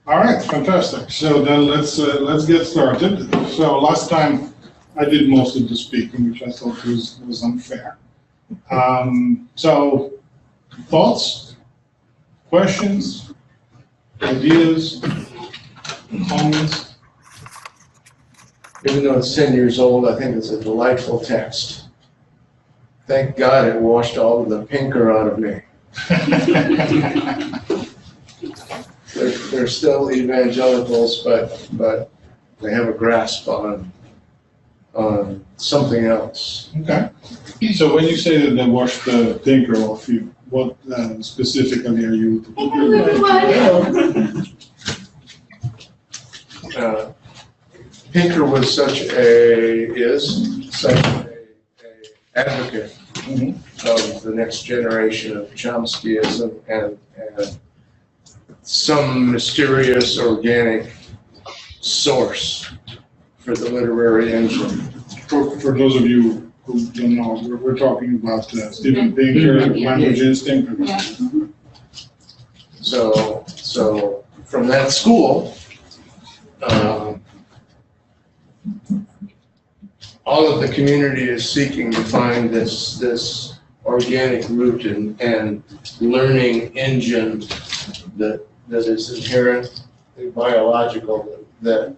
All right, fantastic. So then let's get started. So last time I did most of the speaking, which I thought was unfair. So thoughts, questions, ideas, comments? Even though it's 10 years old, I think it's a delightful text. Thank God it washed all of the pinker out of me. They're still evangelicals, but they have a grasp on something else. Okay. So when you say that they wash the thinker off you, what specifically are you? Pinker was such a advocate of the next generation of Chomskyism and some mysterious organic source for the literary engine. For those of you who don't know, we're talking about Steven Pinker, Language Instinct. Yeah. So from that school, all of the community is seeking to find this organic root and learning engine that is inherently biological, that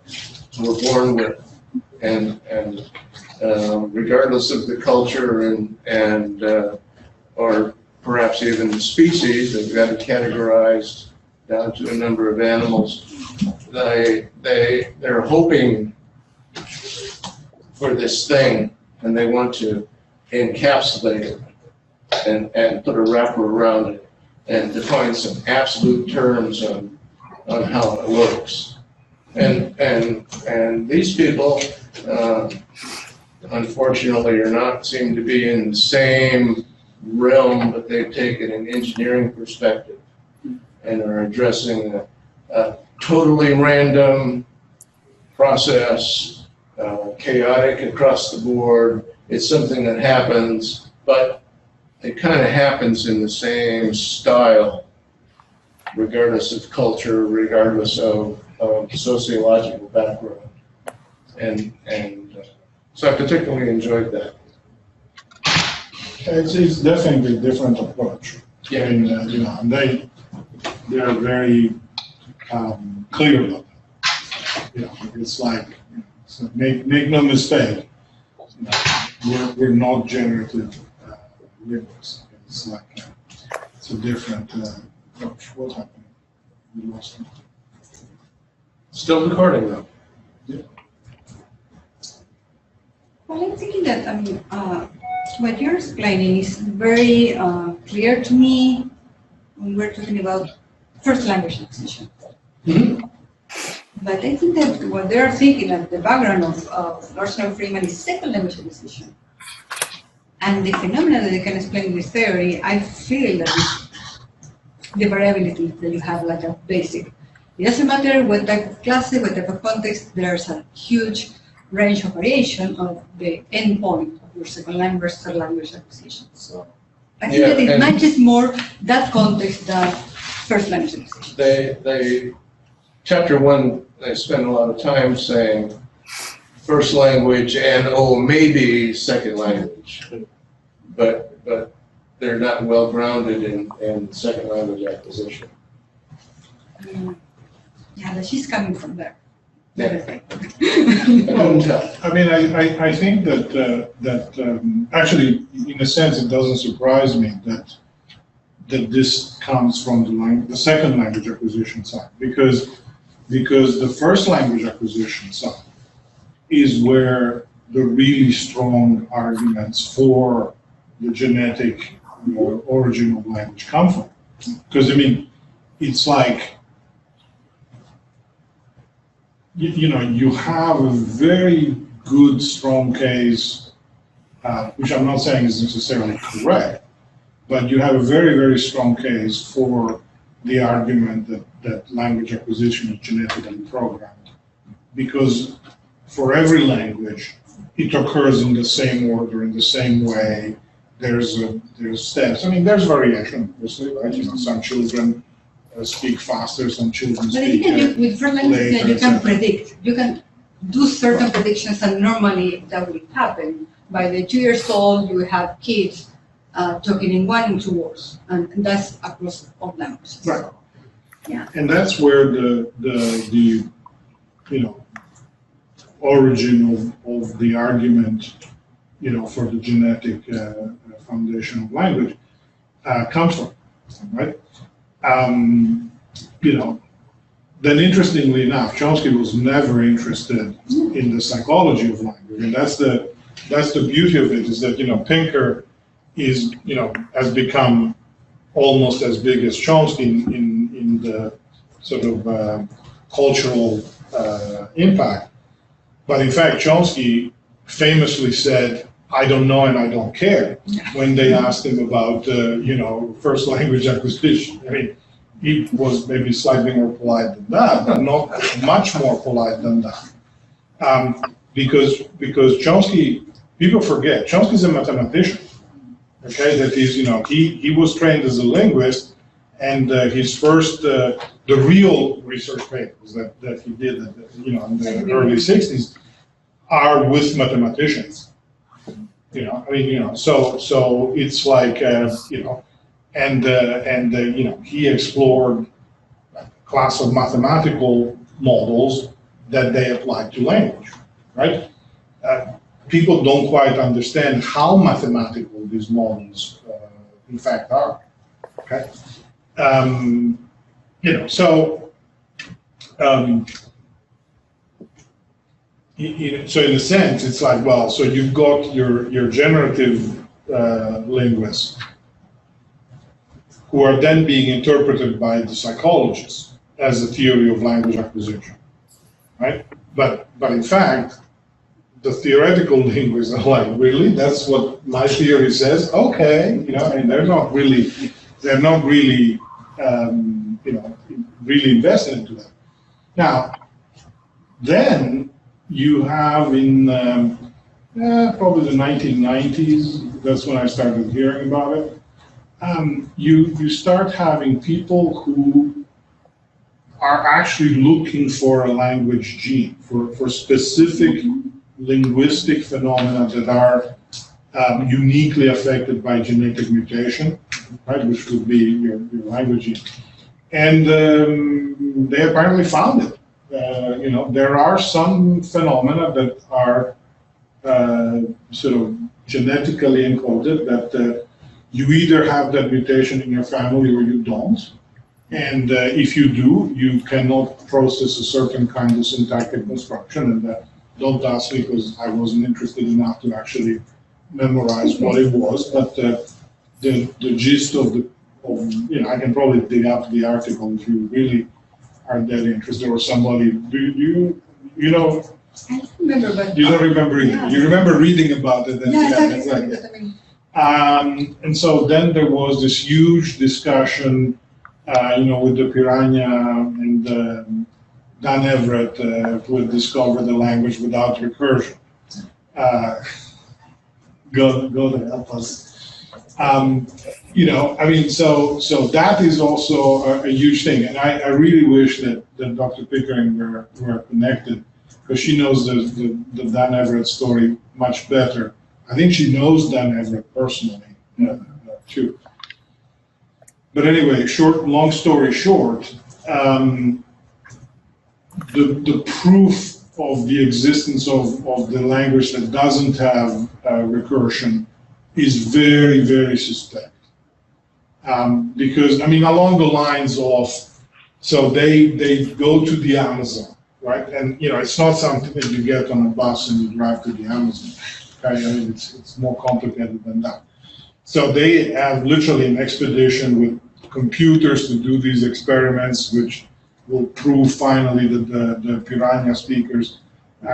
we're born with, and regardless of the culture and or perhaps even the species, they've got it categorized down to a number of animals. They're hoping for this thing, and they want to encapsulate it and put a wrapper around it and define some absolute terms on how it works. And these people, unfortunately, seem to be in the same realm, but they've taken an engineering perspective and are addressing a totally random process, chaotic across the board. It's something that happens, but it kind of happens in the same style, regardless of culture, regardless of sociological background. And so I particularly enjoyed that. It's definitely a different approach. Yeah. And, and they are very clear about that. It's like, so make no mistake, we're not generative linguists. It's like it's a different approach. What happened? We lost him. Still recording though. Yeah. Well, I'm thinking that what you're explaining is very clear to me when we're talking about first language acquisition. Mm-hmm. But I think that what they're thinking at the background of Larson and Freeman is second language acquisition. And the phenomena that they can explain in this theory, I feel that it's the variability that you have like a basic. It doesn't matter what type of classes, what type of context, there's a huge range of variation of the endpoint of your second language, third language acquisition. So I think that it matches more that context than first language acquisition. They chapter 1, they spend a lot of time saying first language and maybe second language, but they're not well grounded in second language acquisition. Yeah, but she's coming from there. Yeah. I couldn't tell. I mean, I think that actually, in a sense, it doesn't surprise me that this comes from the second language acquisition side, because the first language acquisition side is where the really strong arguments for the genetic origin of language come from. Because I mean, it's like, you have a very good, strong case, which I'm not saying is necessarily correct, but you have a very, very strong case for the argument that language acquisition is genetically programmed. Because for every language, it occurs in the same order, in the same way. There's steps. I mean, there's variation, obviously, right? Some children speak faster, some children But speak. again, with first language, later, you can etc. predict, you can do certain predictions, and normally that will happen. By the 2 years old, you have kids talking in 1 and 2 words, and that's across all languages. Right. Yeah. And that's where the origin of the argument, for the genetic foundation of language comes from, right? Then interestingly enough, Chomsky was never interested in the psychology of language, and that's the beauty of it, is that, Pinker is, has become almost as big as Chomsky in the sort of cultural impact. But in fact, Chomsky famously said, "I don't know and I don't care," when they asked him about, first language acquisition. I mean, he was maybe slightly more polite than that, but not much more polite than that. Because Chomsky, people forget, Chomsky's a mathematician. Okay, that is, he was trained as a linguist, and his first, the real research papers that he did, in the early 60s, are with mathematicians. So it's like, he explored a class of mathematical models that they applied to language, right? People don't quite understand how mathematical these models, in fact, are. Okay, so in a sense, it's like, well, so you've got your generative linguists who are then being interpreted by the psychologists as a theory of language acquisition, right? But in fact, the theoretical linguists are like, really? That's what my theory says? Okay, they're not really, really invested into that. Now, then you have in probably the 1990s, that's when I started hearing about it, you start having people who are actually looking for a language gene, for specific linguistic phenomena that are uniquely affected by genetic mutation, right, which would be your language gene. And they apparently found it. There are some phenomena that are sort of genetically encoded that you either have that mutation in your family or you don't. And if you do, you cannot process a certain kind of syntactic construction. And don't ask me, because I wasn't interested enough to actually memorize what it was. But the gist of I can probably dig up the article if you really are that interested, or somebody. Do you know? I don't remember, but you don't remember either. Yeah. You remember reading about it. Exactly. And so then there was this huge discussion, with the Piranha and Dan Everett, who had discovered the language without recursion. God help us. So that is also a huge thing, and I really wish that Dr. Pickering were connected, because she knows the Dan Everett story much better. I think she knows Dan Everett personally, too. But anyway, long story short, the proof of the existence of the language that doesn't have recursion is very, very suspect. Because, along the lines of, so they go to the Amazon, right? And, it's not something that you get on a bus and you drive to the Amazon. Okay? It's more complicated than that. So they have literally an expedition with computers to do these experiments, which will prove finally that the Piranha speakers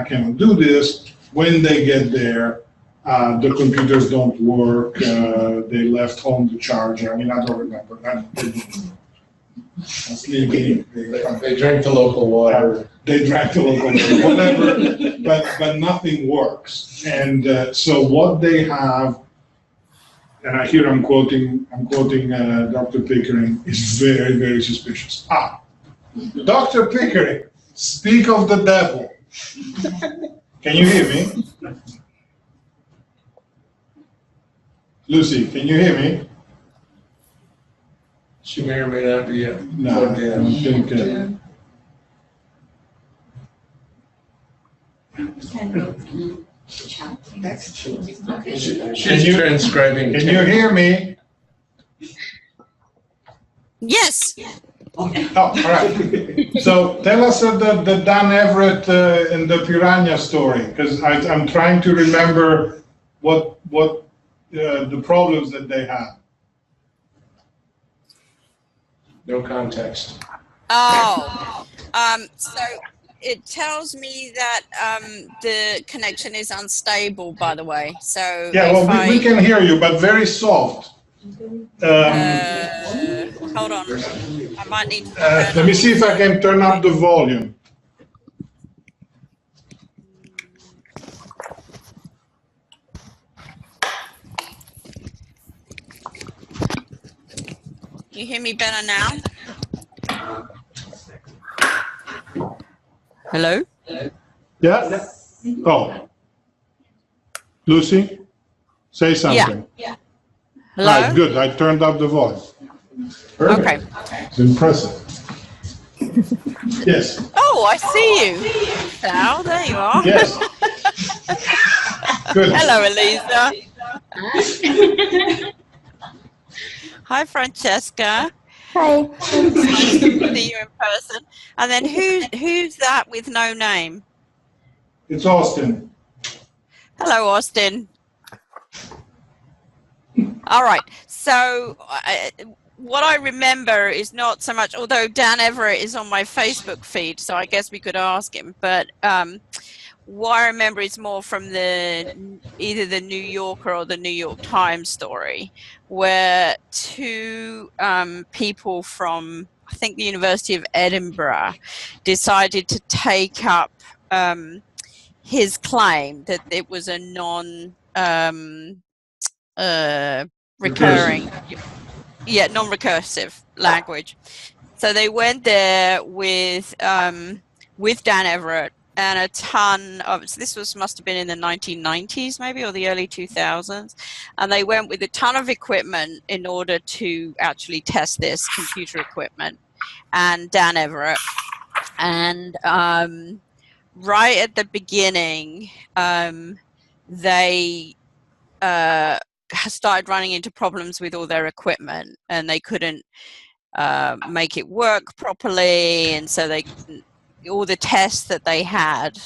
cannot do this. When they get there, the computers don't work. They left home the charger. I don't remember. They drank the local water. They drank the local water, whatever. But nothing works. And so what they have and I hear I'm quoting Dr. Pickering, is very, very suspicious. Dr. Pickering, speak of the devil. Can you hear me? Lucy, can you hear me? She may or may not be No, plugged I in. don't think. She's transcribing. Can you hear me? Yes. Oh, all right. So tell us the Dan Everett in the Piranha story, because I'm trying to remember what the problems that they had. No context. Oh, so it tells me that the connection is unstable, by the way. So Yeah, well, if we can hear you, but very soft. hold on, I might need to Let me see if I can turn up the volume. You hear me better now? Hello? Yeah? Oh. Lucy? Say something. Yeah. Hello? Hello? Right, good. I turned up the volume. Perfect. Okay. It's impressive. Yes. Oh, I see you. Sal, there you are. Yes. Good. Hello, Elisa. Hi, Francesca. Hi. Nice to see you in person. And then who's that with no name? It's Austin. Hello, Austin. All right. So what I remember is not so much, although Dan Everett is on my Facebook feed, so I guess we could ask him. But what I remember is more from either the New Yorker or the New York Times story, where two people from, I think, the University of Edinburgh decided to take up his claim that it was a non-recursive language. So they went there with Dan Everett and a ton of, so this must have been in the 1990s maybe, or the early 2000s, and they went with a ton of equipment in order to actually test this computer equipment and Dan Everett. And right at the beginning, they started running into problems with all their equipment, and they couldn't make it work properly, and so all the tests that they had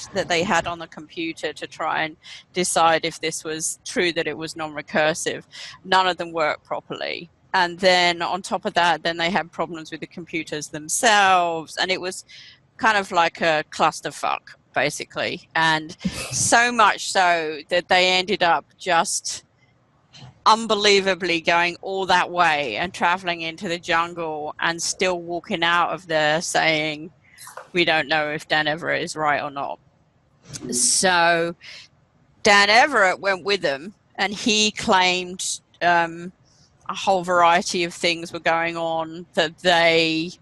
on the computer to try and decide if this was true, that it was non-recursive, none of them worked properly. And then on top of that, then they had problems with the computers themselves, and it was kind of like a clusterfuck, basically. And so much so that they ended up just unbelievably going all that way and traveling into the jungle and still walking out of there saying, we don't know if Dan Everett is right or not. So Dan Everett went with them, and he claimed a whole variety of things were going on that they,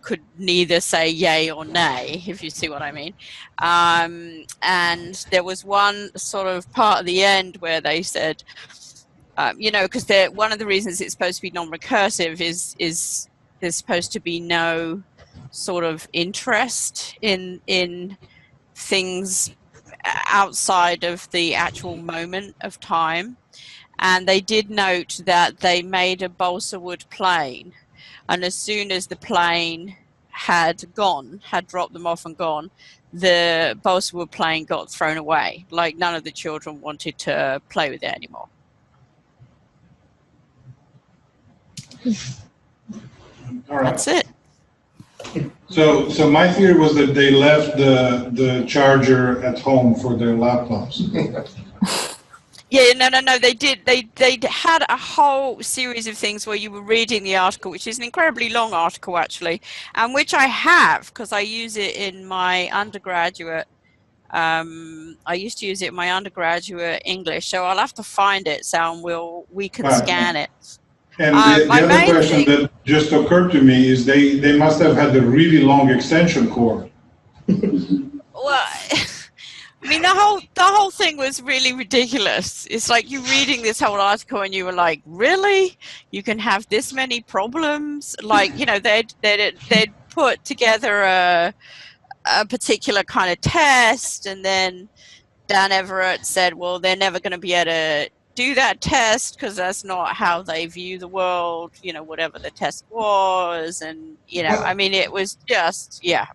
could neither say yay or nay, if you see what I mean. And there was one sort of part at the end where they said, because one of the reasons it's supposed to be non-recursive is there's supposed to be no sort of interest in things outside of the actual moment of time. And they did note that they made a balsa wood plane, and as soon as the plane had dropped them off and gone, the balsa wood plane got thrown away. Like, none of the children wanted to play with it anymore. All right. That's it. So my theory was that they left the charger at home for their laptops. Yeah, no. They did. They had a whole series of things where you were reading the article, which is an incredibly long article actually, and which I have because I use it in my undergraduate I used to use it in my undergraduate English, so I'll have to find it, so we can Right. scan it. And the My other main question thing- that just occurred to me is they must have had a really long extension cord. Well, I mean, the whole thing was really ridiculous. It's like you're reading this whole article and you were like, really? You can have this many problems? Like, you know, they'd put together a particular kind of test, and then Dan Everett said, well, they're never going to be able to do that test because that's not how they view the world, you know, whatever the test was. And, you know, I mean, it was just, I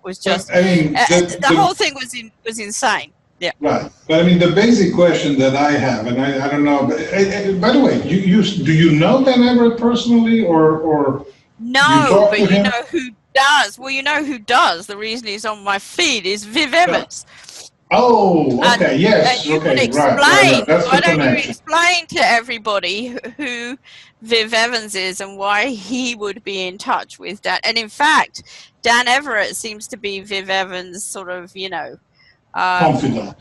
mean, the whole thing was insane. Yeah. Right. But I mean, the basic question that I have, and I don't know, but by the way, do you know Dan Everett personally, or No, talk but to you him? know who does. Well, you know who does. The reason he's on my feed is Viv Evans. Oh, okay, yes, And you okay, can explain. right. That's Why the don't you connection. explain to everybody who Viv Evans is and why he would be in touch with that? And in fact, Dan Everett seems to be Viv Evans' sort of, you know, Confidant.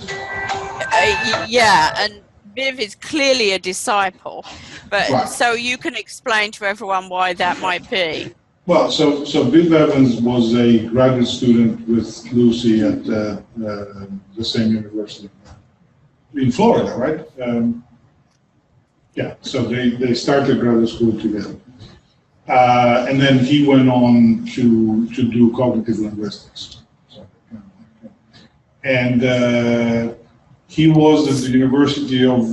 yeah, and Viv is clearly a disciple. But Right. so you can explain to everyone why that might be. Well, so Viv Evans was a graduate student with Lucy at the same university in Florida, right? Yeah, so they started graduate school together. And then he went on to do cognitive linguistics. And he was at the University of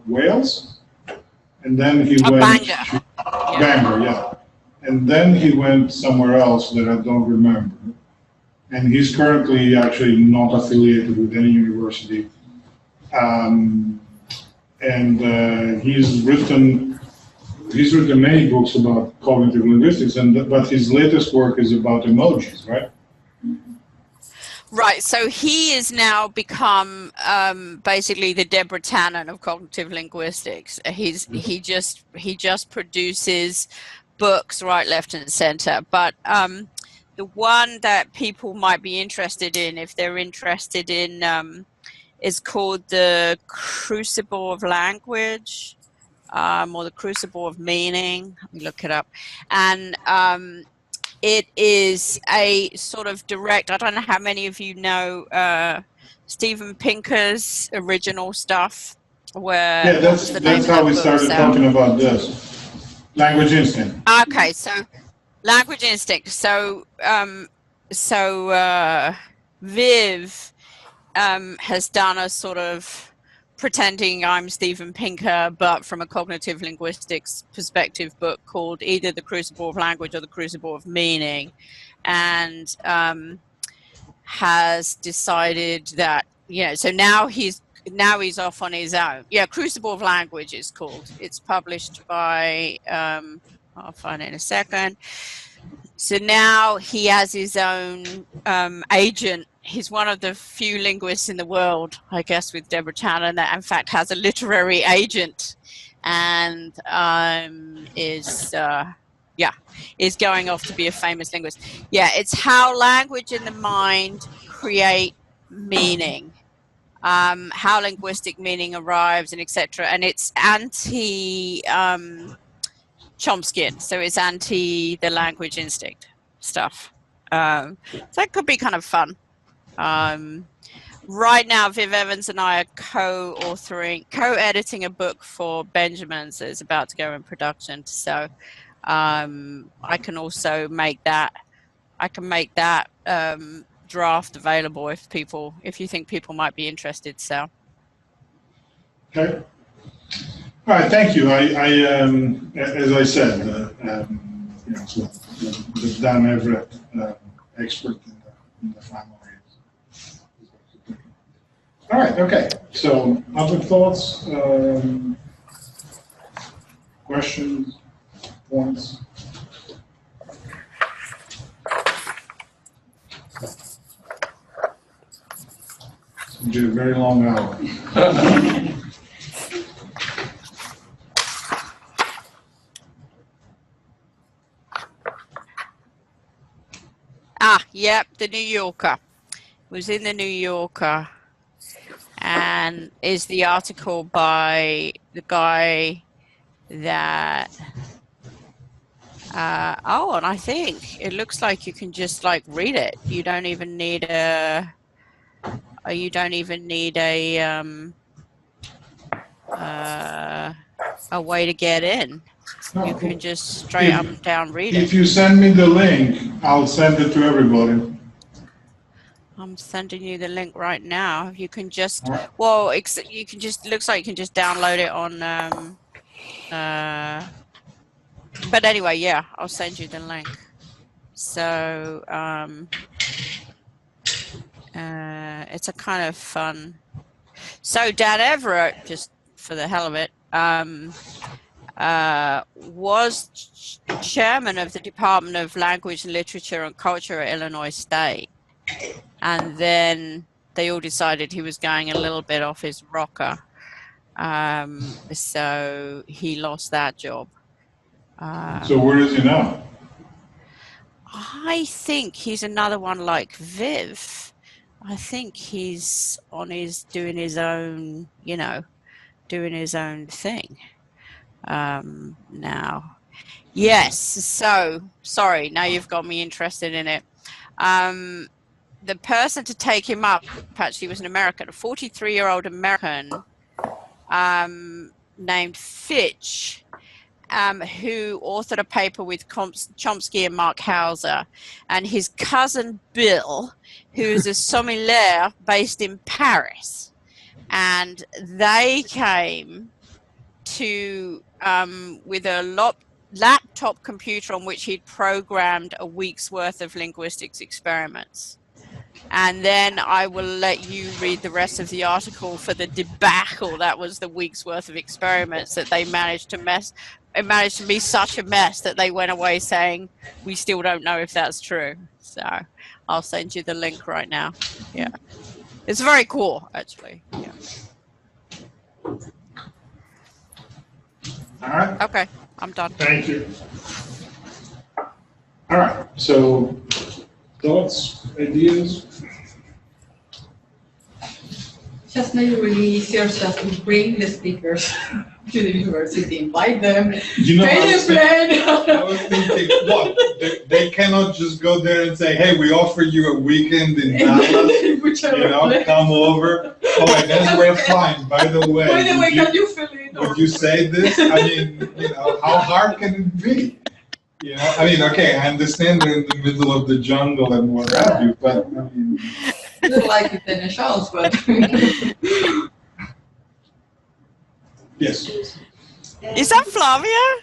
Wales, and then he went Bangor. to Bangor, yeah. And then he went somewhere else that I don't remember. And he's currently actually not affiliated with any university. He's written many books about cognitive linguistics, but his latest work is about emojis, right? Right, so he is now become basically the Deborah Tannen of cognitive linguistics. He just produces books right, left, and center. But the one that people might be interested in, if they're interested in, is called The Crucible of Language, or The Crucible of Meaning. Let me look it up. And it is a sort of direct, I don't know how many of you know Steven Pinker's original stuff. Yeah, that's how we started talking about this. Language Instinct. Okay, so Language Instinct. So Viv has done a sort of pretending I'm Steven Pinker, but from a cognitive linguistics perspective book called either The Crucible of Language or The Crucible of Meaning, and has decided that, you know, so now he's off on his own. Yeah, Crucible of Language is called. It's published by, I'll find it in a second. So now he has his own agent. He's one of the few linguists in the world, I guess, with Deborah Tannen, that in fact has a literary agent, and is going off to be a famous linguist. Yeah, it's how language and the mind create meaning, how linguistic meaning arrives, and etc. And it's anti Chomsky, so it's anti the language instinct stuff. So it could be kind of fun. Right now, Viv Evans and I are co-editing a book for Benjamin's that is about to go in production. So I can also make that. I can make that draft available if you think people might be interested. So. Okay. All right. Thank you. As I said, so the Dan Everett expert in the family. All right, okay. So, other thoughts, questions, points? It's going to be a very long hour. Yep, the New Yorker. was in the New Yorker, and is the article by the guy that and I think it looks like you can just like read it. You don't even need a way to get in. You can just straight up and down read it. If you send me the link, I'll send it to everybody. I'm sending you the link right now. You can just, well, you can just, looks like you can just download it on, but anyway, yeah, I'll send you the link. So, it's a kind of fun. So Dan Everett, just for the hell of it, was chairman of the Department of Language, Literature and Culture at Illinois State. And then they all decided he was going a little bit off his rocker. So he lost that job. So where is he now? I think he's another one like Viv. I think he's doing his own, doing his own thing now. Yes, so, sorry, now you've got me interested in it. The person to take him up actually was an American, a 43-year-old American named Fitch, who authored a paper with Chomsky and Mark Hauser, and his cousin Bill, who is a sommelier based in Paris. And they came to, with a laptop computer on which he'd programmed a week's worth of linguistics experiments. And then I will let you read the rest of the article for the debacle that was the week's worth of experiments that they managed to mess. It managed to be such a mess that they went away saying, we still don't know if that's true. So I'll send you the link right now. Yeah. It's very cool, actually. Yeah. All right. Okay, I'm done. Thank you. All right. So thoughts, ideas? Just maybe really easier just to bring the speakers to the university, invite them, pay the plan. I was thinking, what? They cannot just go there and say, hey, we offer you a weekend in Dallas, come over. Oh, and then we're flying, by the way. By the way, can you fill in? Would you say this? I mean, how hard can it be? I mean, okay, I understand they're in the middle of the jungle and what have you, but I mean... Look like it in a house, but... Yes. Is that Flavia?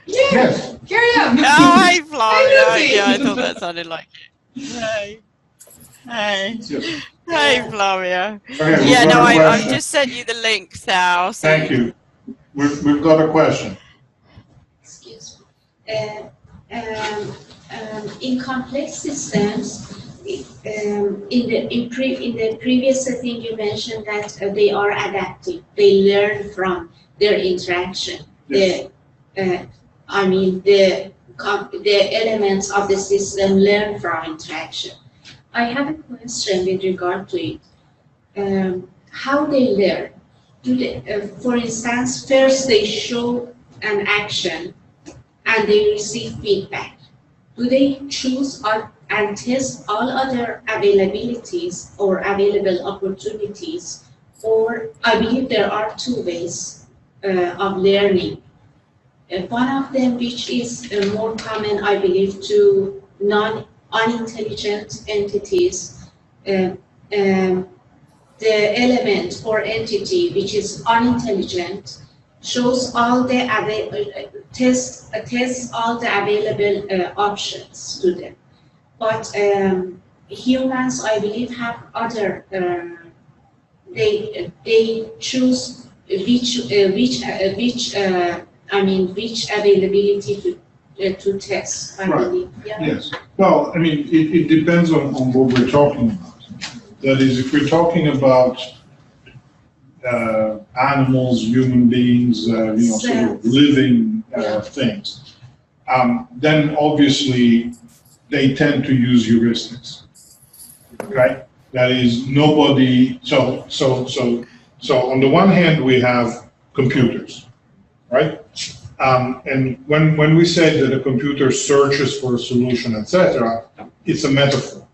Yes. Here I am. Oh, hi, Flavia. Lucy. Yeah, I thought that sounded like it. Hey. Hey. Hey, Flavia. Okay, Yeah, no, I've just sent you the link, Sal. So Thank you. We've got a question. Excuse me. In complex systems, in the previous setting, you mentioned that they are adaptive. They learn from their interaction. Yes. The elements of the system learn from interaction. I have a question with regard to it. How they learn? Do they, for instance, first they show an action and they receive feedback. Do they choose and test all other availabilities or available opportunities? Or I believe there are two ways of learning. One of them, which is more common, I believe, to unintelligent entities, the element or entity which is unintelligent shows all the tests all the available options to them. But humans, I believe, have other. They choose which availability to test. I believe. Yeah. Yes. Well, I mean, it depends on what we're talking about. That is, if we're talking about animals, human beings, sort of living things, then obviously they tend to use heuristics, right? That is, nobody, so on the one hand, we have computers, right? And when we say that a computer searches for a solution, etc., it's a metaphor.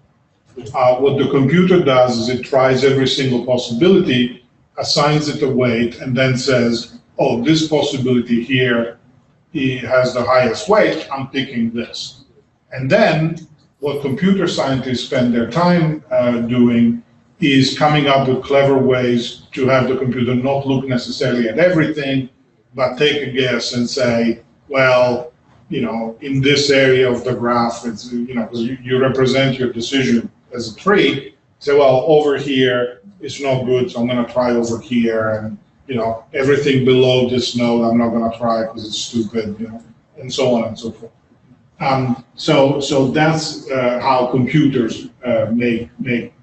What the computer does is it tries every single possibility, assigns it a weight, and then says, oh, this possibility here, it has the highest weight, I'm picking this. And then what computer scientists spend their time doing is coming up with clever ways to have the computer not look necessarily at everything, but take a guess and say, well, you know, in this area of the graph, it's, you know, because you represent your decision as a tree, say, well, over here, it's not good, so I'm going to try over here, and, you know, everything below this node, I'm not going to try because it's stupid, you know, and so on and so forth. So that's how computers make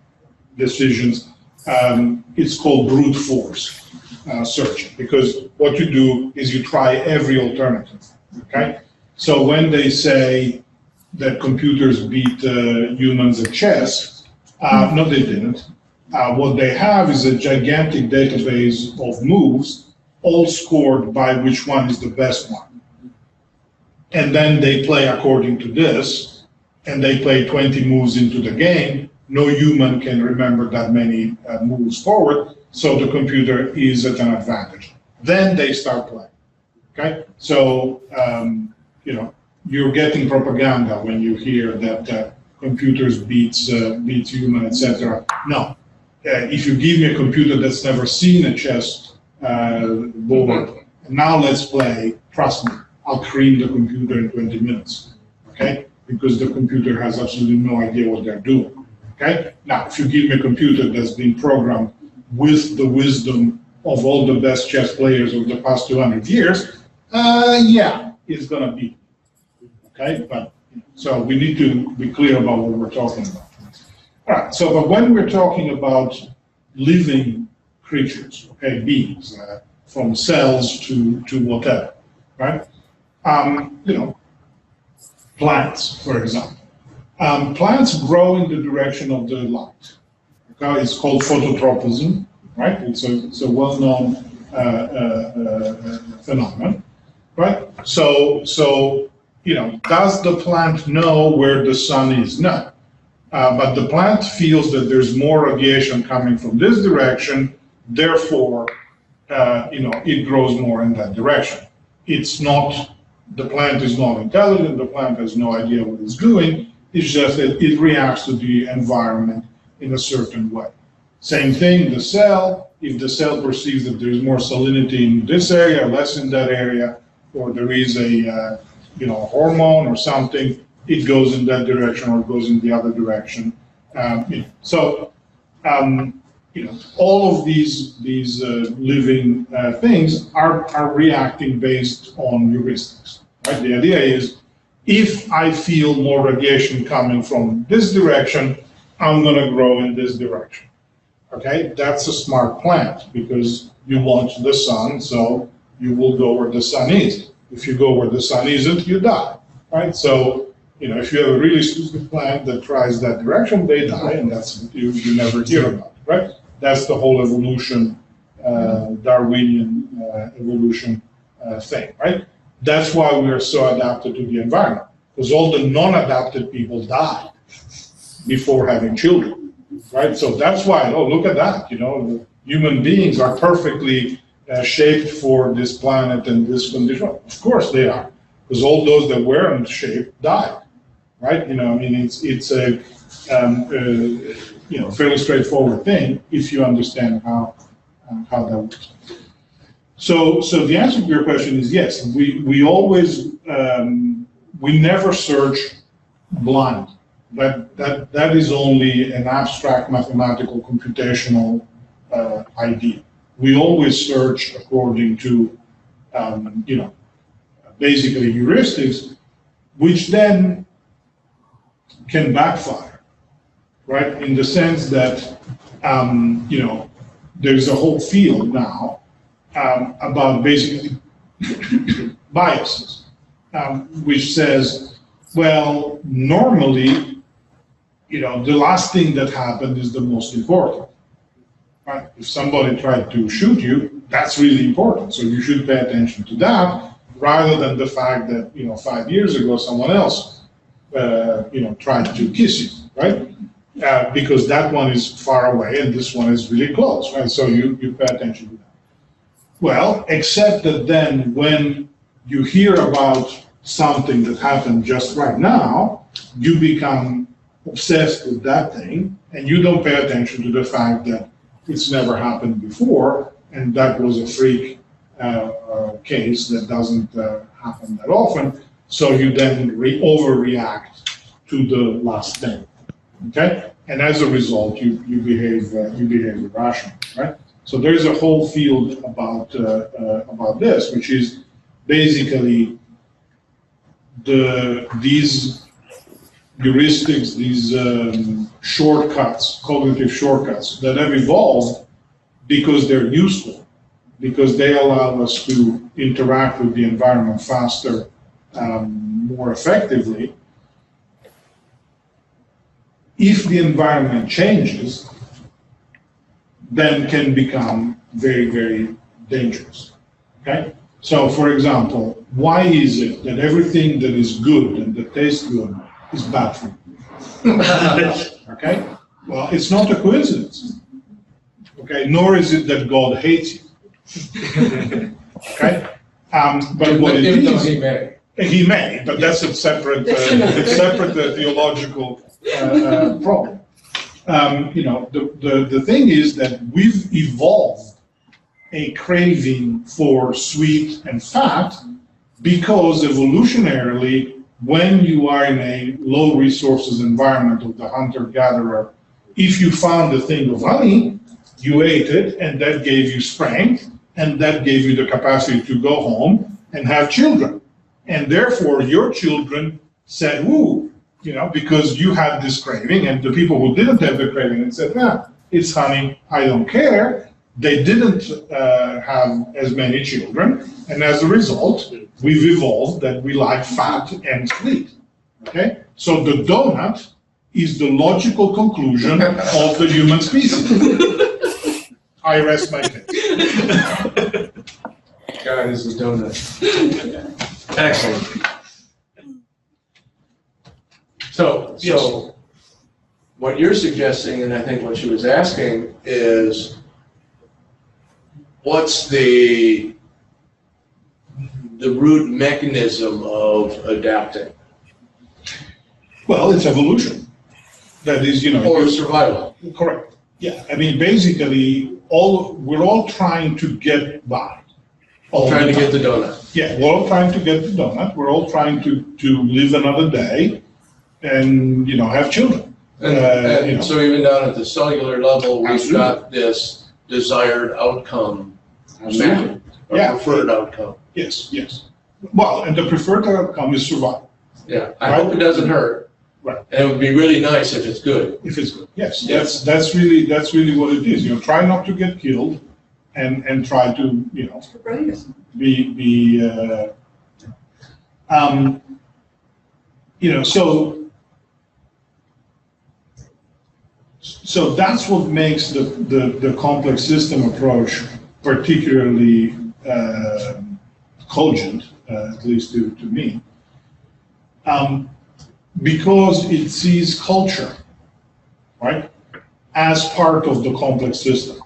decisions. It's called brute force searching, because what you do is you try every alternative, okay? So when they say that computers beat humans at chess, no, they didn't. What they have is a gigantic database of moves, all scored by which one is the best one. And then they play according to this, and they play 20 moves into the game. No human can remember that many moves forward, so the computer is at an advantage. Then they start playing, okay? So, you know, you're getting propaganda when you hear that computers beats human, etc. No. If you give me a computer that's never seen a chess board, now let's play, trust me, I'll cream the computer in 20 minutes, okay? Because the computer has absolutely no idea what they're doing, okay? Now, if you give me a computer that's been programmed with the wisdom of all the best chess players of the past 200 years, yeah, it's gonna beat me, okay? But, so we need to be clear about what we're talking about. All right, so but when we're talking about living creatures, okay, beings, from cells to whatever, right? You know, plants, for example. Plants grow in the direction of the light. Okay, it's called phototropism, right? It's a well-known phenomenon, right? So you know, does the plant know where the sun is? No. But the plant feels that there's more radiation coming from this direction, therefore, you know, it grows more in that direction. It's not, the plant is not intelligent, the plant has no idea what it's doing, it's just that it reacts to the environment in a certain way. Same thing, the cell, if the cell perceives that there's more salinity in this area, less in that area, or there is a, you know, hormone or something, it goes in that direction or it goes in the other direction. You know, so, you know, all of these living things are reacting based on heuristics, right? The idea is, if I feel more radiation coming from this direction, I'm gonna grow in this direction, okay? That's a smart plant because you want the sun, so you will go where the sun is. If you go where the sun isn't, you die, right? So, you know, if you have a really stupid plant that tries that direction, they die, and that's, you never hear about it, right? That's the whole evolution, Darwinian evolution thing, right? That's why we are so adapted to the environment, because all the non-adapted people died before having children, right? So that's why, oh, look at that, you know, human beings are perfectly shaped for this planet and this condition. Of course they are, because all those that weren't shaped died, right? You know, I mean, it's a you know, fairly straightforward thing if you understand how that works. So the answer to your question is yes. We always we never search blind. That is only an abstract mathematical computational idea. We always search according to you know, basically heuristics, which then can backfire, right? In the sense that you know, there's a whole field now about basically biases, which says, well, normally the last thing that happened is the most important. Right? If somebody tried to shoot you, that's really important. So you should pay attention to that rather than the fact that, 5 years ago someone else, tried to kiss you, right? Because that one is far away and this one is really close, right? So you pay attention to that. Well, except that then when you hear about something that happened just right now, you become obsessed with that thing and you don't pay attention to the fact that it's never happened before and that was a freak case that doesn't happen that often. So you then overreact to the last thing, okay? And as a result, you behave irrationally, right? So there's a whole field about this, which is basically these heuristics, these shortcuts, cognitive shortcuts that have evolved because they're useful, because they allow us to interact with the environment faster, more effectively. If the environment changes, then can become very, very dangerous, okay? So for example, why is it that everything that is good and that tastes good is bad for you? Okay? Well, it's not a coincidence, okay? Nor is it that God hates you, okay? But what it is, he may, but that's a separate, theological problem. The thing is that we've evolved a craving for sweet and fat because evolutionarily, when you are in a low resources environment of the hunter-gatherer, if you found a thing of honey, you ate it and that gave you strength and that gave you the capacity to go home and have children. And therefore your children said, woo, because you had this craving, and the people who didn't have the craving and said, it's honey, I don't care, they didn't have as many children, and as a result, we've evolved that we like fat and sweet, okay? So the donut is the logical conclusion of the human species. I rest my case. God is a donut. Excellent. So what you're suggesting, and I think what she was asking, is what's the root mechanism of adapting? Well, it's evolution. That is, Or survival. Correct. Yeah. I mean, basically, we're all trying to get by. Trying to get the donut. Yeah, we're all trying to get the donut. We're all trying to live another day and, have children. And so even down at the cellular level, we've got this desired outcome, Absolutely. preferred outcome. Yes. Well, and the preferred outcome is survival. Yeah, I hope it doesn't hurt. Right. And it would be really nice if it's good. If it's good, yes. Yes. That's really what it is. Try not to get killed, and try to be So that's what makes the complex system approach particularly cogent, at least to me, because it sees culture, right, as part of the complex system,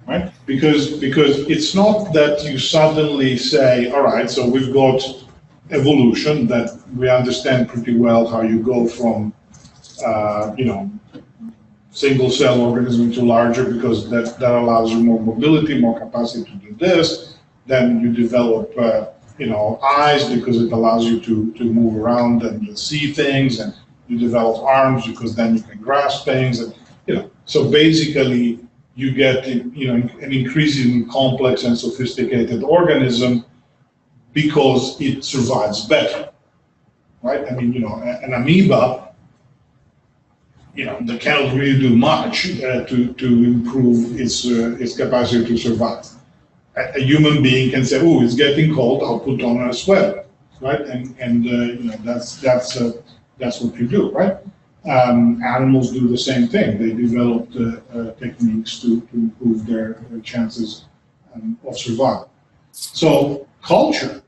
right? Because it's not that you suddenly say, all right, so we've got evolution that we understand pretty well how you go from, single cell organism to larger, because that allows you more mobility, more capacity to do this. Then you develop, eyes because it allows you to move around and see things, and you develop arms because then you can grasp things, and so basically you get an increasingly complex and sophisticated organism because it survives better, right? I mean, an amoeba, they cannot really do much to improve its capacity to survive. A human being can say, "Oh, it's getting cold. I'll put on a sweater," right? And that's what you do, right? Animals do the same thing. They develop techniques to improve their chances of survival. So culture,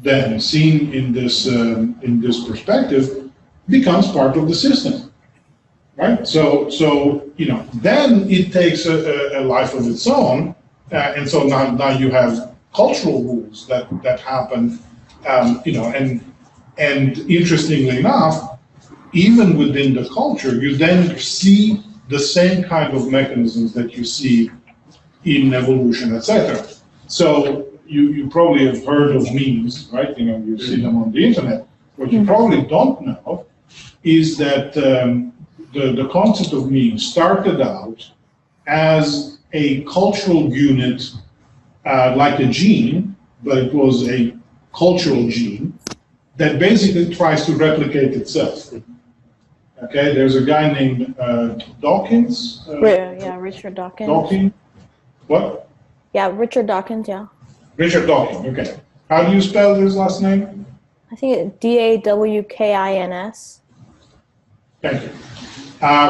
then seen in this perspective, becomes part of the system, right? So then it takes a life of its own, and so now you have cultural rules that happen, and interestingly enough, even within the culture, you then see the same kind of mechanisms that you see in evolution, etc. So you probably have heard of memes, right? You see them on the internet. What you probably don't know is that the concept of memes started out as a cultural unit, like a gene, but it was a cultural gene that basically tries to replicate itself. Okay, there's a guy named Dawkins. Richard Dawkins. Dawkins. What? Yeah, Richard Dawkins, yeah. Richard Dawkins, okay. How do you spell his last name? I think it's Dawkins. Thank you.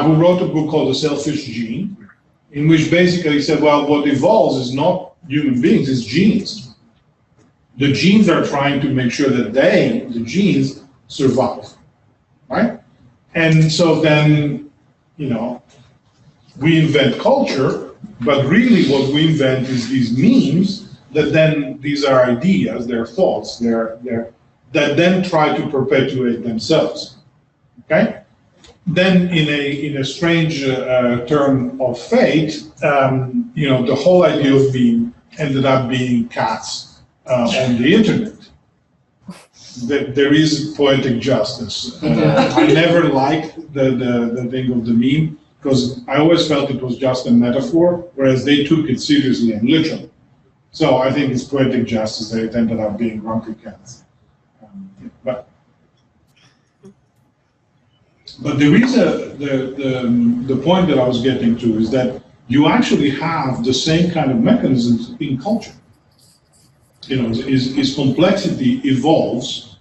Who wrote a book called The Selfish Gene, in which basically he said, well, what evolves is not human beings, it's genes. The genes are trying to make sure that the genes, survive, right? And so then, we invent culture, but really what we invent is these memes that then, these are ideas, they're thoughts, that then try to perpetuate themselves, okay? Then in a strange turn of fate, the whole idea of meme ended up being cats on the internet. There is poetic justice. I never liked the thing of the meme because I always felt it was just a metaphor, whereas they took it seriously and literally. So I think it's poetic justice that it ended up being grumpy cats. But there is the point that I was getting to is that you actually have the same kind of mechanisms in culture. Is complexity evolves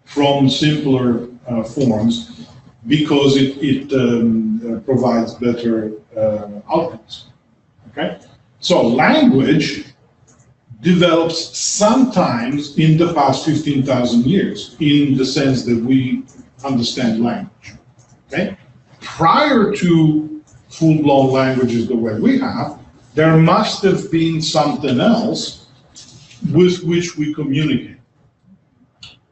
from simpler forms because it provides better outcomes. Okay, so language develops sometimes in the past 15,000 years, in the sense that we understand language. Okay, prior to full-blown languages the way we have, there must have been something else with which we communicate,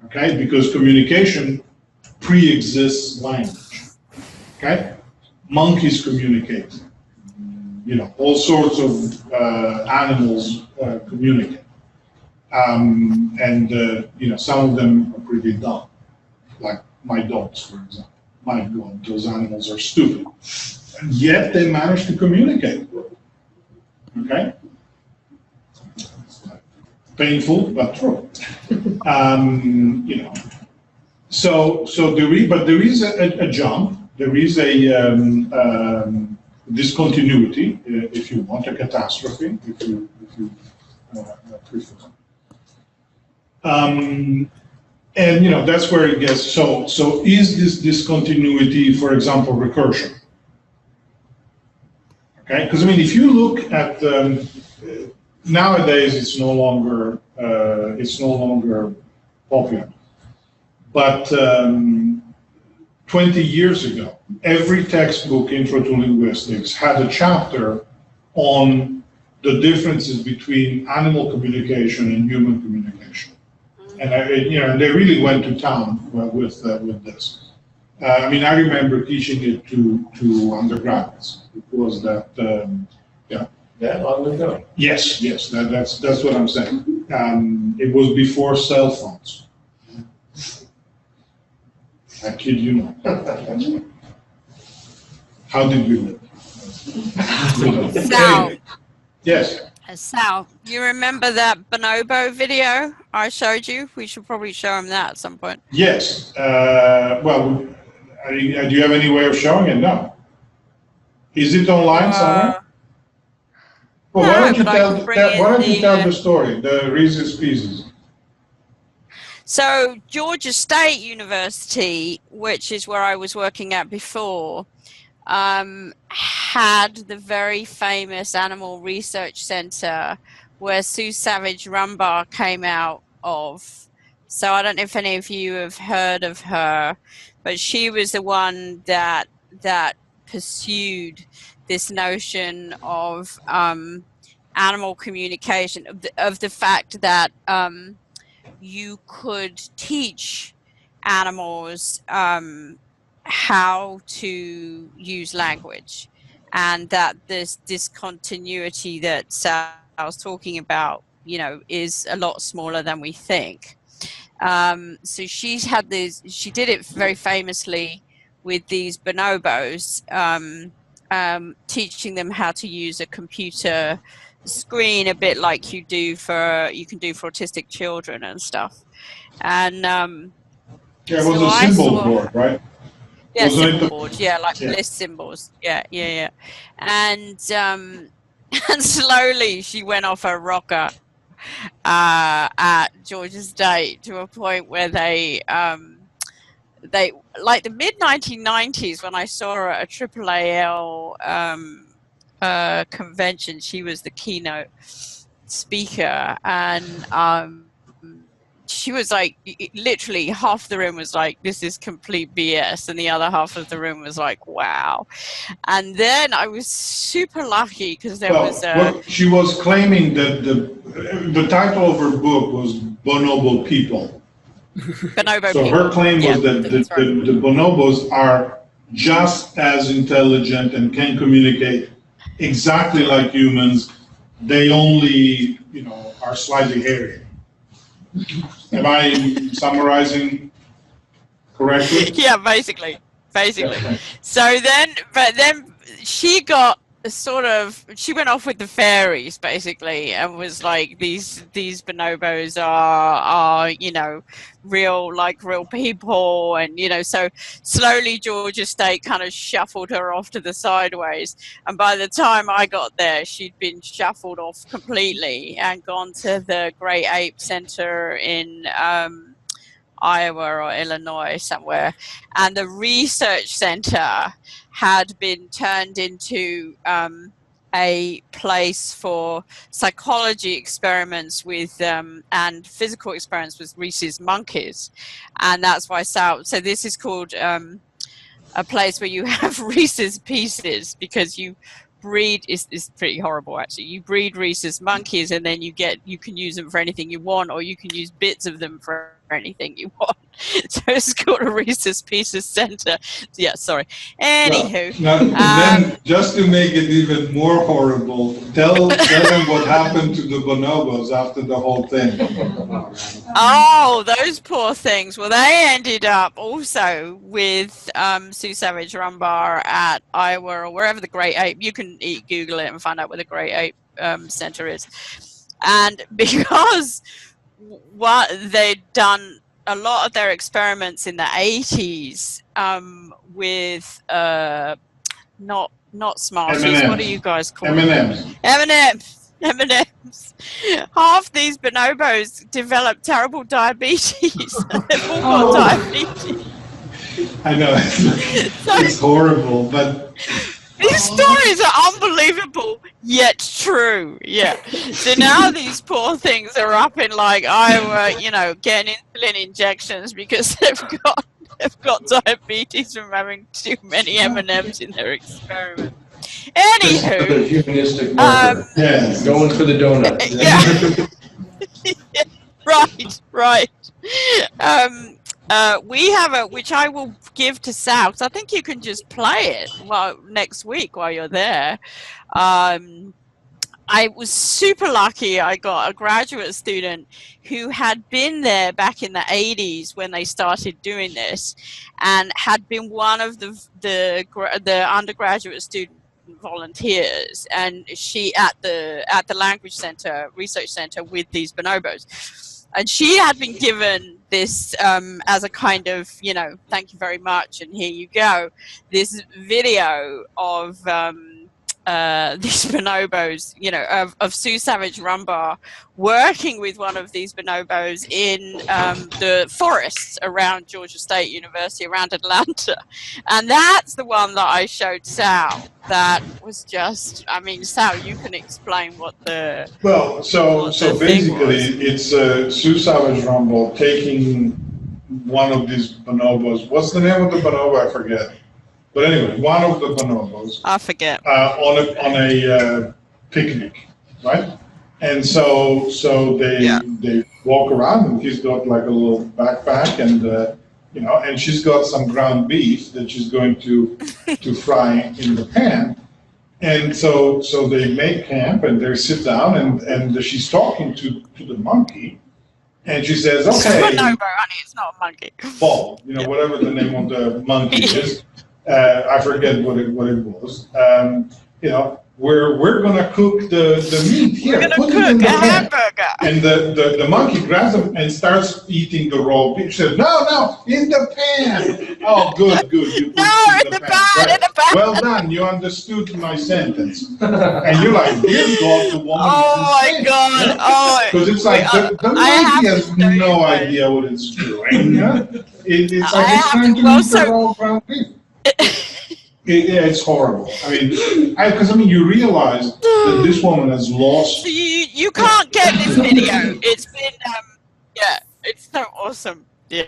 okay? Because communication pre-exists language, okay? Monkeys communicate, all sorts of animals communicate. Some of them are pretty dumb, like my dogs, for example. My God, those animals are stupid. And yet they manage to communicate, okay? Painful, but true. So there is a jump. There is a discontinuity, if you want, a catastrophe, if you prefer. And that's where it gets. So is this discontinuity, for example, recursion? Okay, because if you look at nowadays, it's no longer popular. But 20 years ago, every textbook intro to linguistics had a chapter on the differences between animal communication and human communication, and they really went to town with this. I remember teaching it to undergraduates. It was that. That long ago. Yes, that's what I'm saying. It was before cell phones. I kid you not. How did we live? Sal. Yes. Sal, you remember that bonobo video I showed you? We should probably show him that at some point. Yes. Do you have any way of showing it? No. Is it online somewhere? Well, why don't you tell the story, the Reese's Pieces? So Georgia State University, which is where I was working at before, had the very famous Animal Research Center where Sue Savage Rumbaugh came out of. So I don't know if any of you have heard of her, but she was the one that pursued this notion of animal communication, of the fact that you could teach animals how to use language, and that this discontinuity that Sal was talking about, you know, is a lot smaller than we think. So she did it very famously with these bonobos, teaching them how to use a computer screen, a bit like you can do for autistic children and stuff. And Yeah, it was a symbol board, right? Yeah, Wasn't symbol it board. Yeah, like list symbols. Yeah. And and slowly she went off her rocker at Georgia State to a point where they like the mid 1990s, when I saw her at a AAAL convention, she was the keynote speaker, and she was like, literally half the room was like, this is complete BS, and the other half of the room was like, wow. And then I was super lucky because there was she was claiming that the title of her book was Bonobo People. Bonobo so people. Her claim was that the bonobos are just as intelligent and can communicate exactly like humans. They only, you know, are slightly hairier. Am I summarizing correctly? Yeah, basically. Yeah. So then she got she went off with the fairies basically, and was like, these bonobos are you know, real people, and you know, so slowly Georgia State kind of shuffled her off to the sideways, and by the time I got there she'd been shuffled off completely and gone to the Great Ape Center in Iowa or Illinois somewhere, and the research center had been turned into a place for psychology experiments with and physical experiments with rhesus monkeys, and that's why so this is called a place where you have rhesus pieces, because you breed is pretty horrible actually. You breed rhesus monkeys, and then you can use them for anything you want, or you can use bits of them for anything you want. So it's called a Rhesus Pieces Center. Yeah, sorry. Anywho, then just to make it even more horrible, tell them what happened to the bonobos after the whole thing. Oh, those poor things. Well, they ended up also with Sue Savage Rumbaugh at Iowa or wherever the Great Ape. You can Google it and find out where the Great Ape Center is. And because what they'd done a lot of their experiments in the 80s with not Smarties. M&Ms. What do you guys call M&Ms. M&Ms. Half these bonobos developed terrible diabetes. They've all got diabetes. I know, it's horrible, but these stories are unbelievable, yet true. Yeah. So now these poor things are up in like Iowa, you know, getting insulin injections because they've got diabetes from having too many M&Ms in their experiment. Anywho, the humanistic marker. Going for the donut. Yeah. Right. We have which I will give to Sal, because I think you can just play it next week while you're there. I was super lucky. I got a graduate student who had been there back in the 80s when they started doing this, and had been one of the undergraduate student volunteers, and she at the language center, research center, with these bonobos. And she had been given this as a kind of, you know, thank you very much, and here you go, this video of these bonobos, you know, of Sue Savage Rumbaugh working with one of these bonobos in the forests around Georgia State University, around Atlanta. And that's the one that I showed Sal. That was just, I mean, Sal, you can explain what the... Well, so what the thing basically, was. it's Sue Savage Rumbaugh taking one of these bonobos. What's the name of the bonobo? I forget. But anyway, one of the bonobos I forget. on a picnic, right? And so they walk around, and he's got like a little backpack, and you know, and she's got some ground beef that she's going to fry in the pan. And so they make camp, and they sit down, and she's talking to the monkey, and she says, "Okay, No, honey, it's not a monkey." Paul, you know, whatever the name of the monkey is. I forget what it was. You know, we're gonna cook the meat here. We're Put gonna it in cook the a pan." hamburger. And the monkey grabs him and starts eating the raw beef. She says, "No, in the pan." Oh, good. You put No, it in the pan, Right. in the pan. Well done. You understood my sentence. And you're like, "Dear God, the woman Oh is my insane." God! Oh, Because it's like the I have monkey to has show you no guys. idea what it's doing. Yeah? It's I like it's have trying to- to well, eat the so- raw ground beef. Yeah, it's horrible. I mean, because you realize that this woman has lost. So you can't get this video. It's been yeah, it's so awesome. Yeah.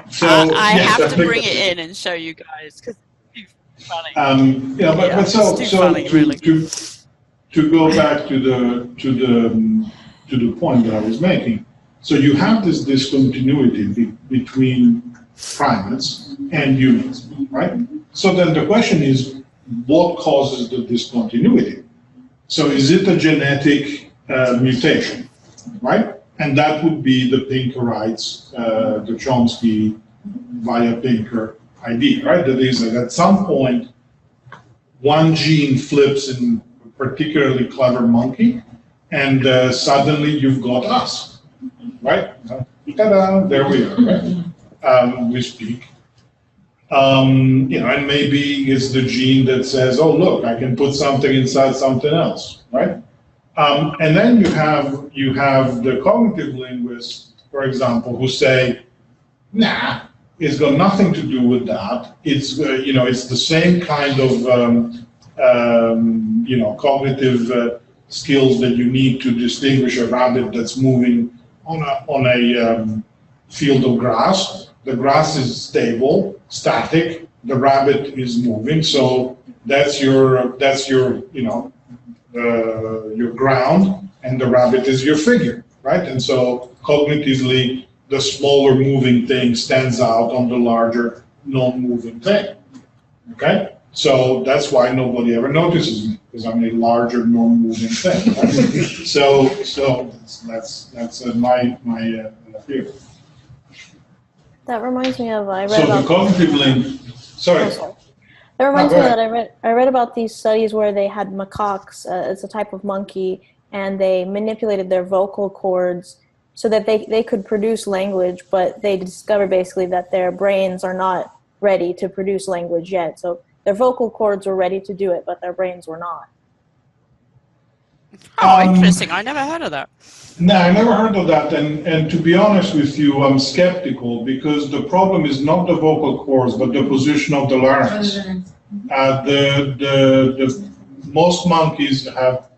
So I yes, have to think bring that- it in and show you guys because it's funny. Yeah, but Yeah, so it's too funny, really. to go back to the point that I was making. So you have this discontinuity between primates and humans, right? So then the question is, what causes the discontinuity? So is it a genetic mutation, right? And that would be the Pinkerites, the Chomsky via Pinker idea, right? That is that at some point, one gene flips in a particularly clever monkey, and suddenly you've got us, right? Ta-da, there we are, right? We speak. You know, and maybe it's the gene that says, "Oh, look, I can put something inside something else," right? And then you have the cognitive linguists, for example, who say, "Nah, it's got nothing to do with that. It's you know, it's the same kind of you know, cognitive skills that you need to distinguish a rabbit that's moving on a field of grass. The grass is stable, static. The rabbit is moving. So that's your you know, your ground, and the rabbit is your figure, right? And so cognitively, the smaller moving thing stands out on the larger non-moving thing. Okay, so that's why nobody ever notices me, because I'm a larger non-moving thing. Right? so that's my theory. That reminds me of, I read So the about. cognitive link. Sorry. Oh, sorry. That reminds No, me go that I read about these studies where they had macaques as a type of monkey, and they manipulated their vocal cords so that they could produce language, but they discovered basically that their brains are not ready to produce language yet. So their vocal cords were ready to do it, but their brains were not. Oh, interesting. I never heard of that. No, I never heard of that, and to be honest with you, I'm skeptical, because the problem is not the vocal cords, but the position of the larynx. The most monkeys have.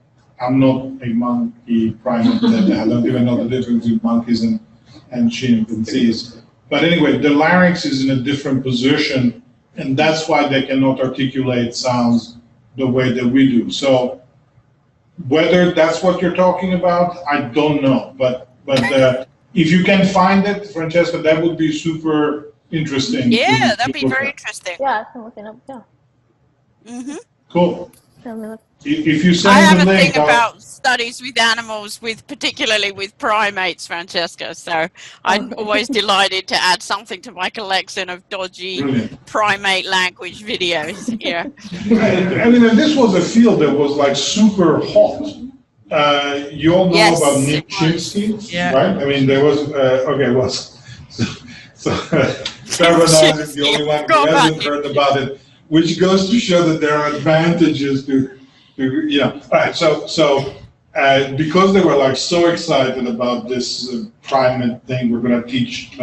I'm not a monkey primate. I don't even know the difference between monkeys and chimpanzees. But anyway, the larynx is in a different position, and that's why they cannot articulate sounds the way that we do. So whether that's what you're talking about, I don't know. But if you can find it, Francesca, that would be super interesting. Yeah, to that'd be look very at. interesting. Yeah, I can look it up. Yeah. Hmm. Cool. Let me look. If you I send have the a link, thing I'll- about studies with animals, particularly with primates, Francesca. So I'm Okay. always delighted to add something to my collection of dodgy Brilliant. primate language videos. Yeah. I mean, and this was a field that was like super hot. You all know Yes, about it Nick was. Chinsky, Yeah. right? I mean, there was, okay, so Trevor knows it's the only one who Forgot about hasn't Nick heard about it. which goes to show that there are advantages to all right. So because they were like so excited about this primate thing, we're going to teach.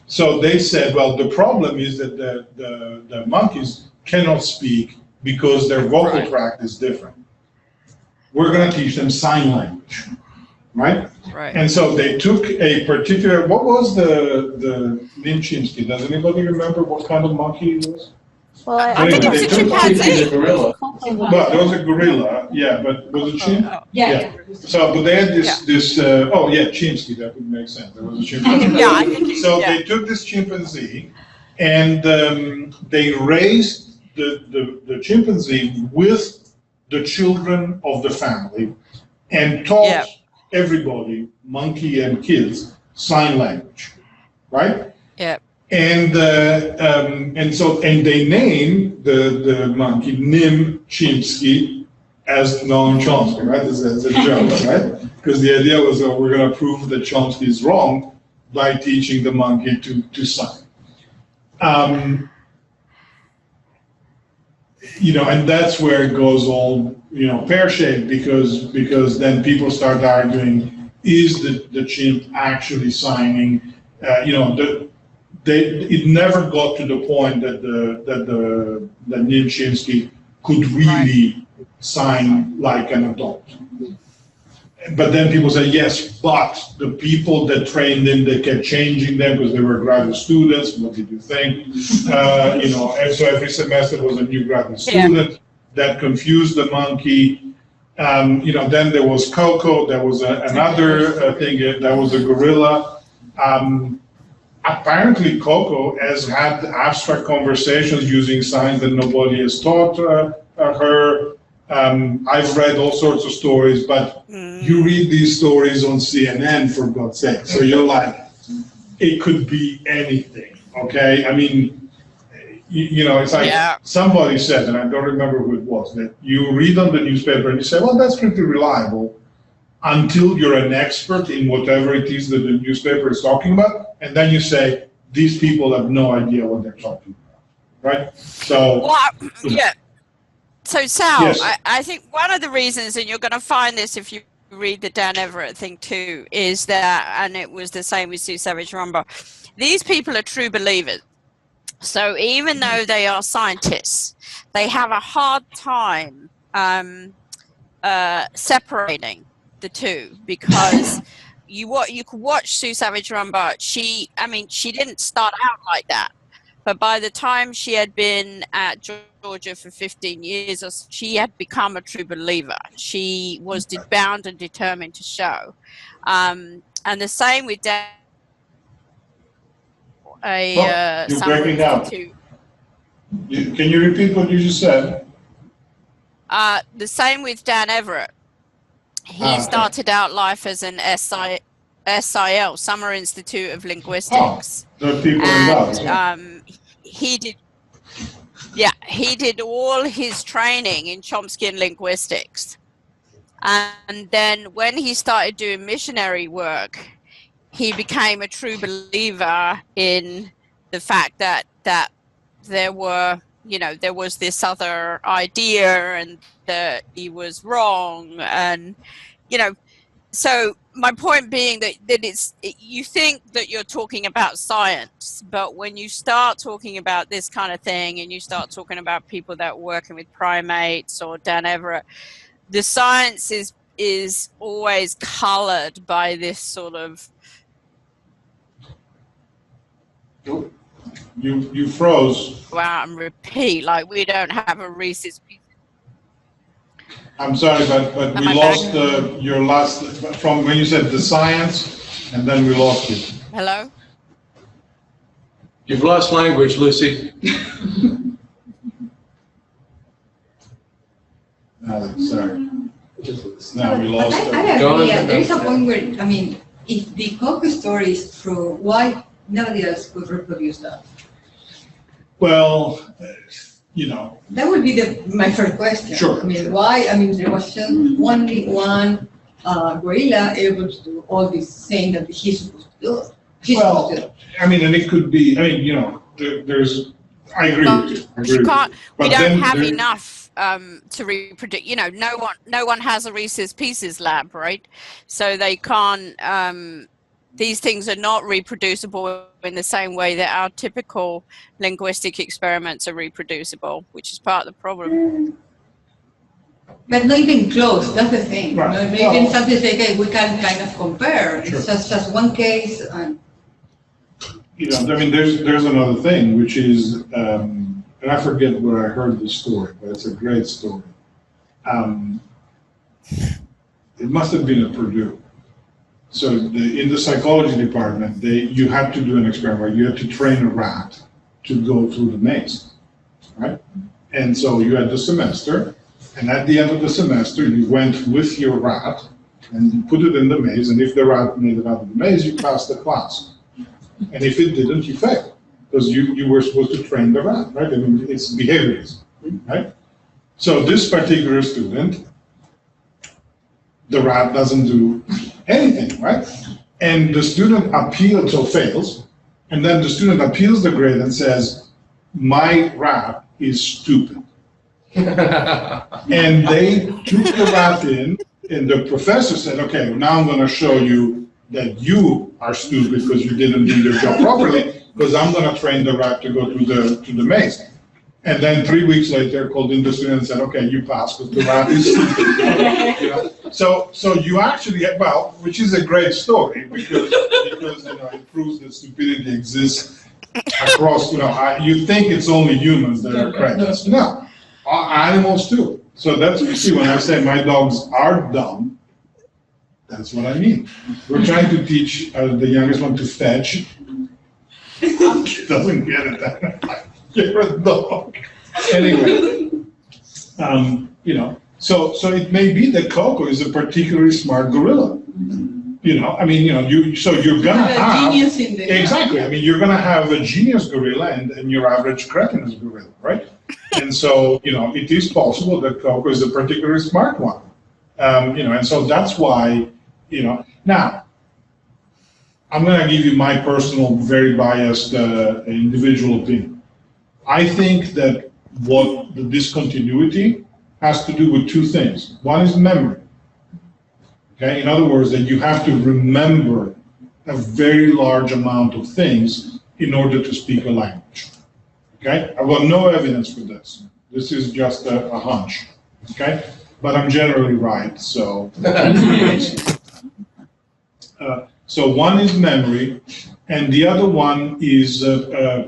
So they said, well, the problem is that the monkeys cannot speak because their vocal tract is different. We're going to teach them sign language, right? Right. And so they took a particular, what was the Nimchinsky? Does anybody remember what kind of monkey it was? Well, I think it was a chimpanzee. A gorilla. Well, there was a gorilla, yeah, but was it chimp? Yeah. So, but they had this Chimsky, that would make sense. There was a chimpanzee. Yeah, I think So they took this chimpanzee and they raised the chimpanzee with the children of the family and taught everybody, monkey and kids, sign language, right? Yeah. And they named the monkey Nim Chimpsky as Noam Chomsky, right? As a joke, right? Because the idea was that we're going to prove that Chomsky is wrong by teaching the monkey to sign. And that's where it goes all, pear-shaped because then people start arguing, is the chimp actually signing? It never got to the point that Nim Chimpsky could really sign like an adult. But then people say, yes, but the people that trained them, they kept changing them because they were graduate students. What did you think? And so every semester was a new graduate student. That confused the monkey. Then there was Coco. There was another thing. That was a gorilla. Apparently, Coco has had abstract conversations using signs that nobody has taught her. I've read all sorts of stories, but you read these stories on CNN, for God's sake. So you're like, it could be anything, okay? I mean, it's like somebody said, and I don't remember who it was, that you read on the newspaper and you say, well, that's pretty reliable, until you're an expert in whatever it is that the newspaper is talking about, and then you say, these people have no idea what they're talking about, right? So, So Sal, Yes. I think one of the reasons, and you're going to find this if you read the Dan Everett thing too, is that, and it was the same with Sue Savage-Rumbaugh, these people are true believers. So even though they are scientists, they have a hard time separating the two, because you could watch Sue Savage-Rumbaugh. She didn't start out like that, but by the time she had been at Georgia for 15 years, she had become a true believer. She was bound and determined to show, and the same with Dan. You're breaking out. Can you repeat what you just said? The same with Dan Everett. He started out life as an SIL, Summer Institute of Linguistics. There are people involved. He did all his training in Chomskyan linguistics. And then when he started doing missionary work, he became a true believer in the fact that there was this other idea and that he was wrong. And, so my point being that you think that you're talking about science, but when you start talking about this kind of thing and you start talking about people that are working with primates or Dan Everett, the science is always colored by this sort of... You froze. Wow, and repeat, like we don't have a Reese's Pieces. I'm sorry, but we lost your last, from when you said the science, and then we lost you. Hello? You've lost language, Lucy. Sorry. Now we lost I agree. There is a point where, if the Coco story is true, why nobody else could reproduce that? Well, That would be my first question. Sure. Why? There was just only one gorilla able to do all these things that he's supposed to do. and it could be, there's I agree with you. I agree You with can't. you. We But don't then have there- enough to reproduce. You know, no one has a Reese's Pieces lab, right? So they can't. These things are not reproducible in the same way that our typical linguistic experiments are reproducible, which is part of the problem. But not even close, that's the thing. Right. Not even something to say, okay, we can kind of compare. Sure. It's just one case. And You know, I mean, there's another thing, which is, and I forget where I heard the story, but it's a great story. It must have been at Purdue. So in the psychology department, you had to do an experiment where you had to train a rat to go through the maze, right? And so you had the semester, and at the end of the semester, you went with your rat and you put it in the maze, and if the rat made it out of the maze, you passed the class. And if it didn't, you failed, because you were supposed to train the rat, right? I mean, it's behaviorism, right? So this particular student, the rat doesn't do anything, right? And the student appeals, so fails, and then the student appeals the grade and says, my rat is stupid. And they took the rat in, and the professor said, okay, now I'm going to show you that you are stupid because you didn't do your job properly, because I'm going to train the rat to go to the maze. And then 3 weeks later, called in the student and said, okay, you passed because the rat is stupid. You know? So you actually, well, which is a great story because you know, it proves that stupidity exists across, you know, you think it's only humans that are credulous. No, animals too. So that's, you see, when I say my dogs are dumb, that's what I mean. We're trying to teach the youngest one to fetch. He doesn't get it. You're a dog. Anyway, you know, so it may be that Coco is a particularly smart gorilla. You know, I mean, you know, you're gonna have genius in the exactly. I mean, you're gonna have a genius gorilla and your average cretinous gorilla, right? And so, you know, it is possible that Coco is a particularly smart one. You know, and so that's why, you know, now. I'm going to give you my personal, very biased individual opinion. I think that what the discontinuity has to do with two things. One is memory. Okay, in other words, that you have to remember a very large amount of things in order to speak a language. Okay, I've got no evidence for this. This is just a hunch. Okay, but I'm generally right, so. So one is memory, and the other one is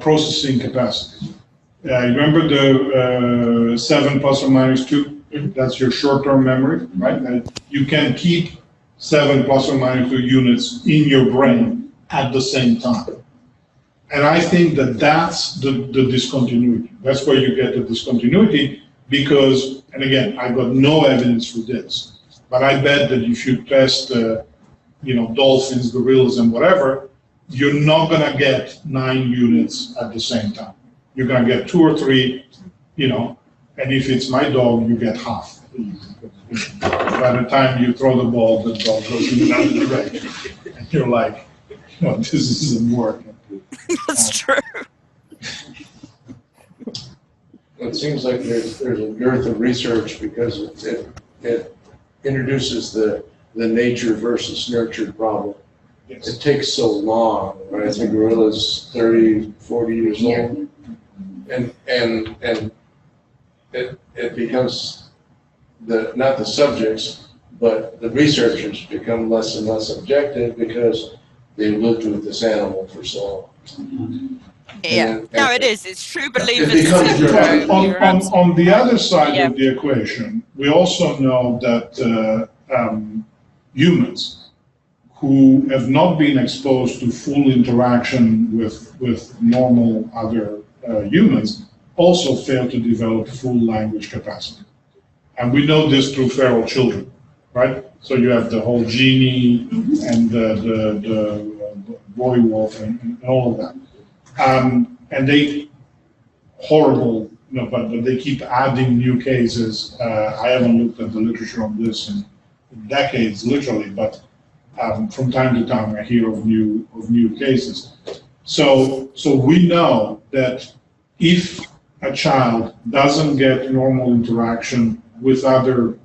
processing capacity. Remember the 7 plus or minus 2? That's your short-term memory, right? And you can keep 7 plus or minus 2 units in your brain at the same time. And I think that that's the discontinuity. That's where you get the discontinuity because, and again, I've got no evidence for this, but I bet that if you test you know, dolphins, gorillas, and whatever, you're not going to get 9 units at the same time. You're going to get 2 or 3, you know, and if it's my dog, you get half. By the time you throw the ball, the dog goes in another direction. And you're like, no, this isn't working. That's true. It seems like there's a dearth of research because it introduces the nature versus nurture problem. Yes. It takes so long, right? I think gorilla's 30, 40 years old. And it becomes not the subjects, but the researchers become less and less objective because they've lived with this animal for so long. Yeah. No, it is. It's true believers. It becomes your Well, on the other side Yeah. of the equation, we also know that humans who have not been exposed to full interaction with normal other humans also fail to develop full language capacity. And we know this through feral children, right? So you have the whole genie and the boy wolf and all of that. And they, horrible, you know, but they keep adding new cases. I haven't looked at the literature on this in decades, literally, but from time to time I hear of new cases. So we know that if a child doesn't get normal interaction with other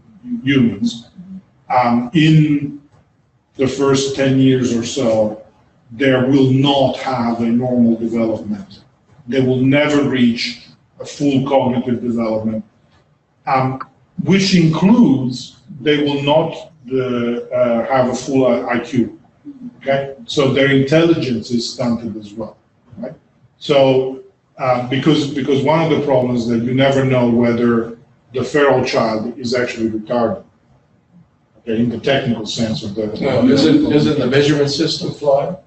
humans in the first 10 years or so, they will not have a normal development. They will never reach a full cognitive development, which includes they will not have a full IQ. Okay, so their intelligence is stunted as well, right? So because one of the problems is that you never know whether the feral child is actually retarded. Okay, in the technical sense of the. No, isn't the measurement system flawed?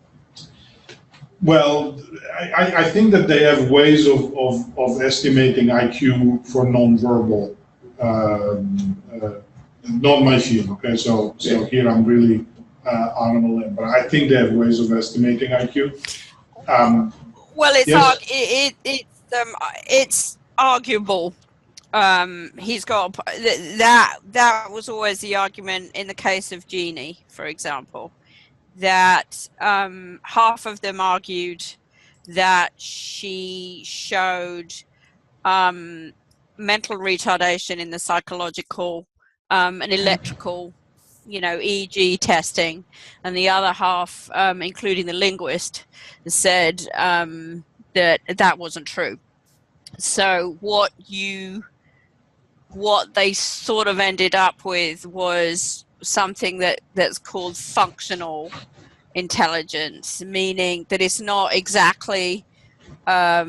Well, I think that they have ways of estimating IQ for nonverbal. Not my field, okay? So here I'm really on a limb, but I think they have ways of estimating IQ. Well, it's yes? it's arguable. He's got that was always the argument in the case of Jeannie, for example, that half of them argued that she showed mental retardation in the psychological and electrical, EEG testing, and the other half, including the linguist, said that wasn't true. So what they sort of ended up with was something that's called functional intelligence, meaning that it's not exactly a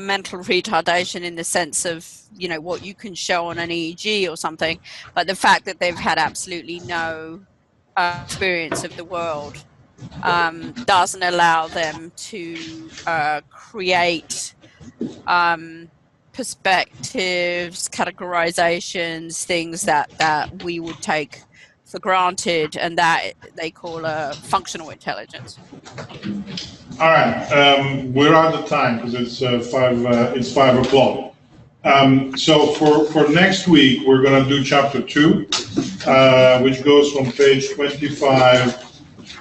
mental retardation in the sense of what you can show on an EEG or something, but the fact that they've had absolutely no experience of the world doesn't allow them to create perspectives, categorizations, things that we would take for granted, and that they call a functional intelligence. All right, we're out of time because it's 5 o'clock. So for next week, we're going to do chapter 2, which goes from page 25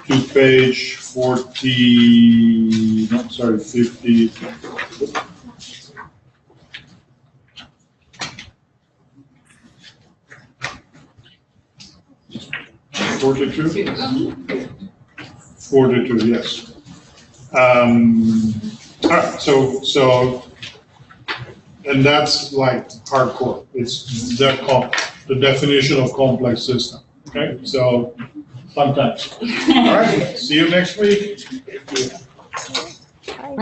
to page 50. 42, yes. All right, so, and that's like hardcore. It's the definition of complex system. Okay, so fun times. All right, see you next week. Bye.